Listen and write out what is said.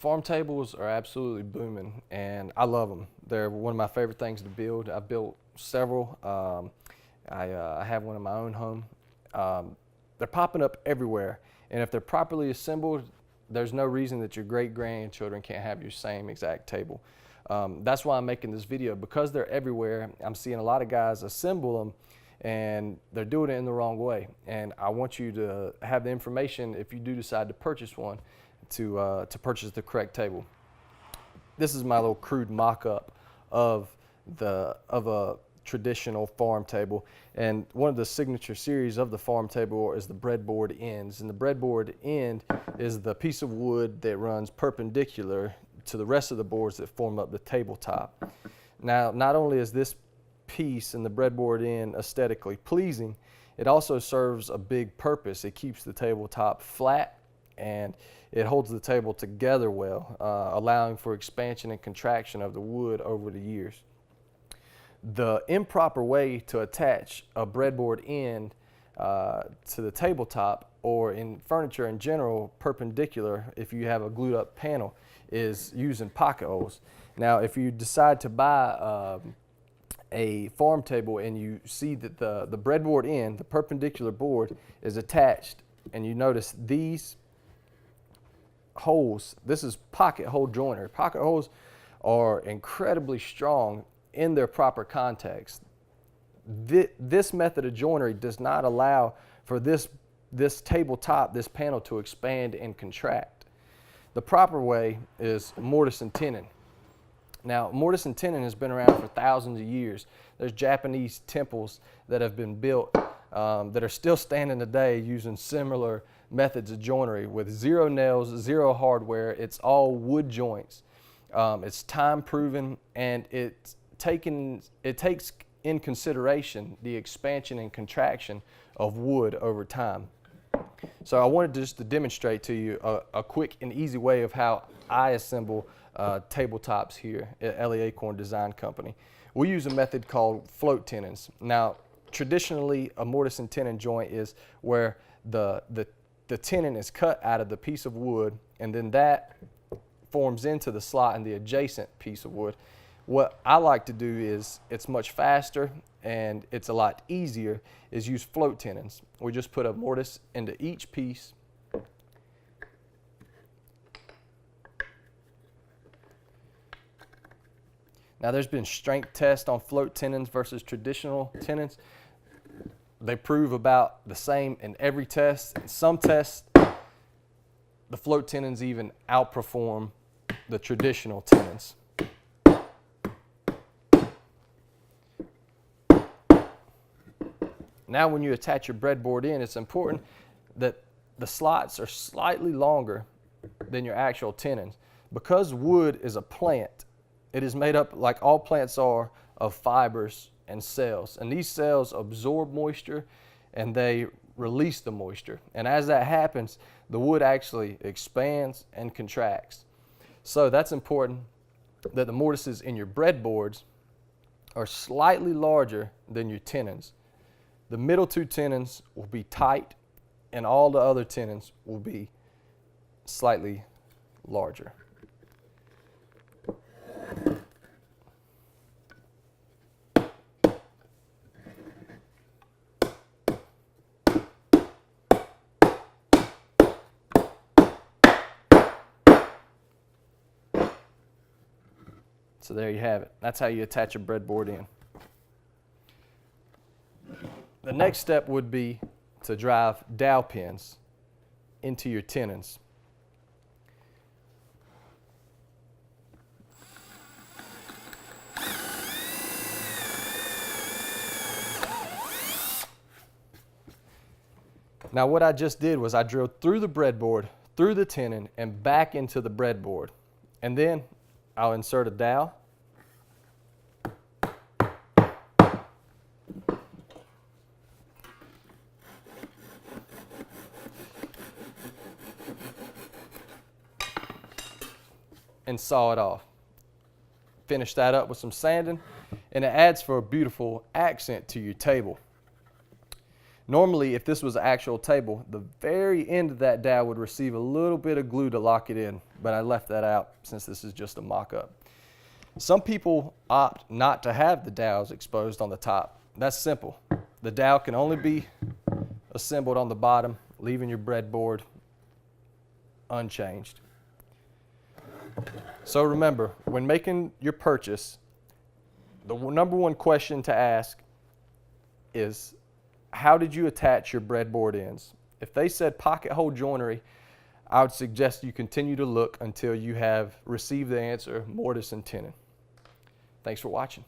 Farm tables are absolutely booming, and I love them. They're one of my favorite things to build. I've built several. I have one in my own home. They're popping up everywhere, and if they're properly assembled, there's no reason that your great-grandchildren can't have your same exact table. That's why I'm making this video, because they're everywhere. I'm seeing a lot of guys assemble them, and they're doing it in the wrong way. And I want you to have the information, if you do decide to purchase one, to purchase the correct table. This is my little crude mock-up of a traditional farm table, and one of the signature series of the farm table is the breadboard ends. And the breadboard end is the piece of wood that runs perpendicular to the rest of the boards that form up the tabletop. Now, not only is this piece in the breadboard end aesthetically pleasing, it also serves a big purpose. It keeps the tabletop flat, and it holds the table together well, allowing for expansion and contraction of the wood over the years. The improper way to attach a breadboard end to the tabletop, or in furniture in general, perpendicular, if you have a glued up panel, is using pocket holes. Now, if you decide to buy a farm table and you see that the breadboard end, the perpendicular board, is attached, and you notice these holes, this is pocket hole joinery. Pocket holes are incredibly strong in their proper context. This method of joinery does not allow for this tabletop, this panel, to expand and contract. The proper way is mortise and tenon. Now, mortise and tenon has been around for thousands of years. There's Japanese temples that have been built that are still standing today using similar methods of joinery with zero nails, zero hardware. It's all wood joints. It's time proven, and it takes in consideration the expansion and contraction of wood over time. So I wanted just to demonstrate to you a quick and easy way of how I assemble tabletops here at Ellie Acorn Design Company. We use a method called float tenons. Now, traditionally, a mortise and tenon joint is where the tenon is cut out of the piece of wood, and then that forms into the slot in the adjacent piece of wood. What I like to do is, it's much faster and it's a lot easier, is use float tenons. We just put a mortise into each piece. Now, there's been strength tests on float tenons versus traditional tenons. They prove about the same in every test. In some tests, the float tenons even outperform the traditional tenons. Now, when you attach your breadboard in, it's important that the slots are slightly longer than your actual tenons. Because wood is a plant, it is made up, like all plants are, of fibers and cells. And these cells absorb moisture and they release the moisture. And as that happens, the wood actually expands and contracts. So that's important, that the mortises in your breadboards are slightly larger than your tenons. The middle two tenons will be tight, and all the other tenons will be slightly larger. So there you have it. That's how you attach a breadboard in. The next step would be to drive dowel pins into your tenons. Now, what I just did was I drilled through the breadboard, through the tenon, and back into the breadboard. And then I'll insert a dowel. And saw it off. Finish that up with some sanding, and it adds for a beautiful accent to your table. Normally, if this was an actual table, the very end of that dowel would receive a little bit of glue to lock it in, but I left that out since this is just a mock-up. Some people opt not to have the dowels exposed on the top. That's simple. The dowel can only be assembled on the bottom, leaving your breadboard unchanged. So remember, when making your purchase, the number one question to ask is, how did you attach your breadboard ends? If they said pocket hole joinery, I would suggest you continue to look until you have received the answer, mortise and tenon. Thanks for watching.